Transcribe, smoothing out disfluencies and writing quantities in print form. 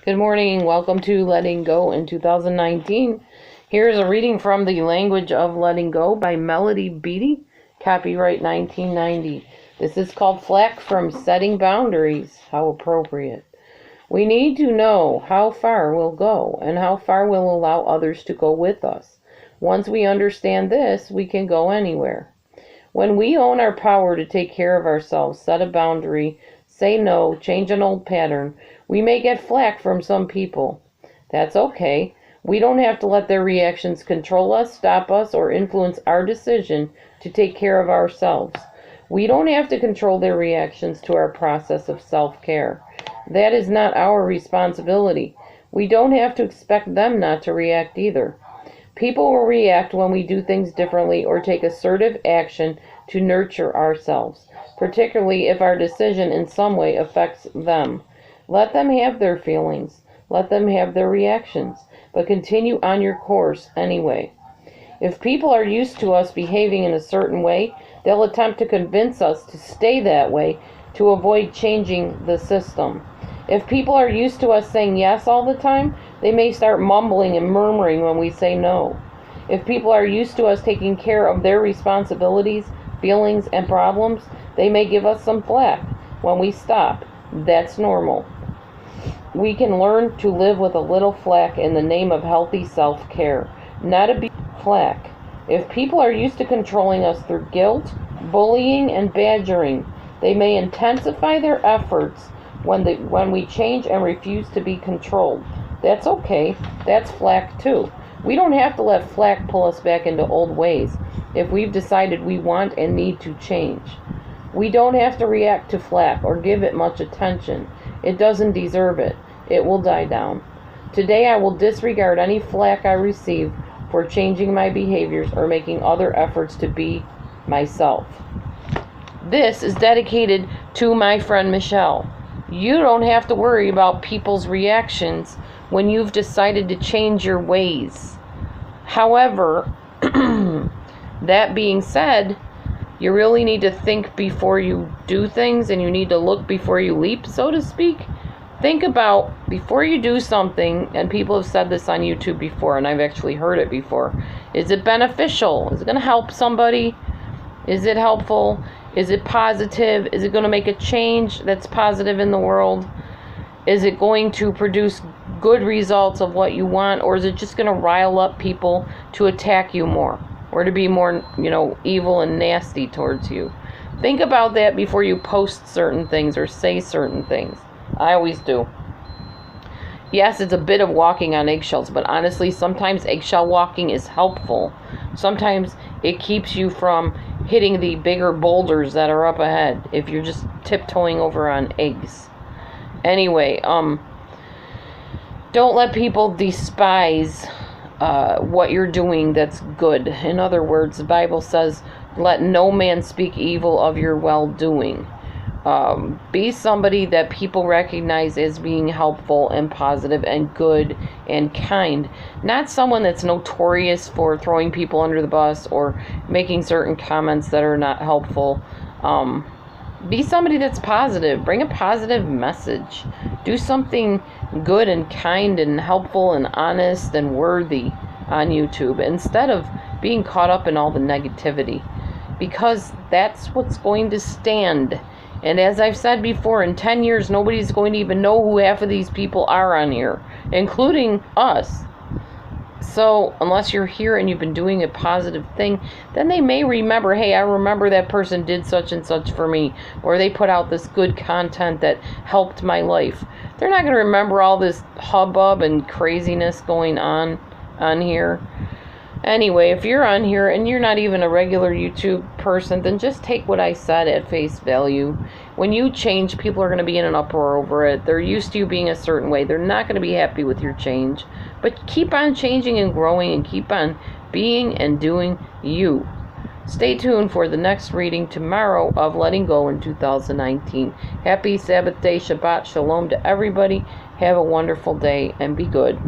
Good morning and welcome to Letting Go in 2019. Here's a reading from The Language of Letting Go by Melody Beattie, copyright 1990. This is called Flack from Setting Boundaries. How appropriate. We need to know how far we'll go and how far we'll allow others to go with us. Once we understand this, we can go anywhere. When we own our power to take care of ourselves, set a boundary, say no, change an old pattern, we may get flack from some people. That's okay. We don't have to let their reactions control us, stop us, or influence our decision to take care of ourselves. We don't have to control their reactions to our process of self-care. That is not our responsibility. We don't have to expect them not to react either. People will react when we do things differently or take assertive action to nurture ourselves, particularly if our decision in some way affects them. Let them have their feelings. Let them have their reactions, but continue on your course anyway. If people are used to us behaving in a certain way, they'll attempt to convince us to stay that way to avoid changing the system. If people are used to us saying yes all the time, they may start mumbling and murmuring when we say no. If people are used to us taking care of their responsibilities, feelings, and problems, they may give us some flack when we stop. That's normal. We can learn to live with a little flack in the name of healthy self-care, not abuse flack. If people are used to controlling us through guilt, bullying, and badgering, they may intensify their efforts when we change and refuse to be controlled. That's okay. That's flack too. We don't have to let flack pull us back into old ways if we've decided we want and need to change. We don't have to react to flack or give it much attention. It doesn't deserve it. It will die down. Today I will disregard any flack I receive for changing my behaviors or making other efforts to be myself. This is dedicated to my friend Michelle. You don't have to worry about people's reactions when you've decided to change your ways. However, that being said, you really need to think before you do things, and you need to look before you leap, so to speak. Think about, before you do something, and people have said this on YouTube before, and I've actually heard it before, is it beneficial? Is it going to help somebody? Is it helpful? Is it positive? Is it going to make a change that's positive in the world? Is it going to produce good results of what you want, or is it just going to rile up people to attack you more? Or to be more, evil and nasty towards you. Think about that before you post certain things or say certain things. I always do. Yes, it's a bit of walking on eggshells, but honestly, sometimes eggshell walking is helpful. Sometimes it keeps you from hitting the bigger boulders that are up ahead if you're just tiptoeing over on eggs. Anyway, don't let people despise what you're doing that's good. In other words, the Bible says, let no man speak evil of your well-doing. Be somebody that people recognize as being helpful and positive and good and kind. Not someone that's notorious for throwing people under the bus or making certain comments that are not helpful. Be somebody that's positive. Bring a positive message. Do something good and kind and helpful and honest and worthy on YouTube instead of being caught up in all the negativity, because that's what's going to stand. And as I've said before, in 10 years, nobody's going to even know who half of these people are on here, including us. So unless you're here and you've been doing a positive thing, then they may remember, hey, I remember that person did such and such for me, or they put out this good content that helped my life. They're not going to remember all this hubbub and craziness going on here. Anyway, if you're on here and you're not even a regular YouTube person, then just take what I said at face value. When you change, people are going to be in an uproar over it. They're used to you being a certain way. They're not going to be happy with your change. But keep on changing and growing and keep on being and doing you. Stay tuned for the next reading tomorrow of Letting Go in 2019. Happy Sabbath day, Shabbat Shalom to everybody. Have a wonderful day and be good.